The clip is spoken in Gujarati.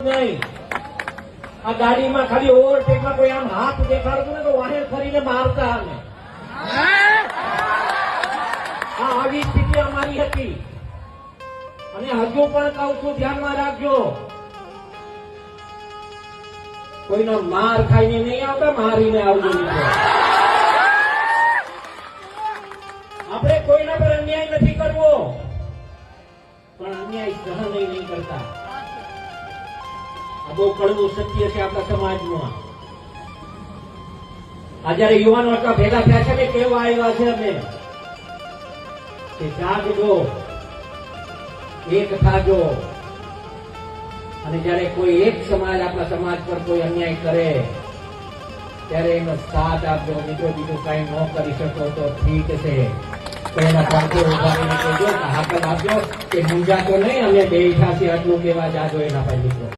નહીં. આ ગાડીમાં ખાલી ઓવરટેકમાં કોઈ આમ હાથ દેખાડતું ને તો વાહે ફરીને મારતા અમે. આવી સ્થિતિ અમારી હતી અને હજુ પણ કહું છું, ધ્યાનમાં રાખજો, કોઈનો માર ખાઈને નહીં આવતા, મારીને આવજો. આપણે કોઈના પર અન્યાય નથી કરવો, પણ અન્યાય સહન નહીં કરતા. આ બહુ કડવું સત્ય છે આપણા સમાજમાં. આ જયારે યુવાનો આટલા ભેગા થયા છે ને, કેવા આવ્યા છે અમે કે જાગજો, એક થાજો, અને જયારે કોઈ એક સમાજ આપણા સમાજ પર કોઈ અન્યાય કરે ત્યારે એનો સાથ આપજો. બીજું કઈ ન કરી શકો તો ઠીક છે, તો એના પડખે ઉભા રહીને કહેજો, હાકલ આપજો કે મૂંઝાતો નહીં, અમે બેઠા છીએ, આટલું કેવા જાજો એના પર મિત્રો.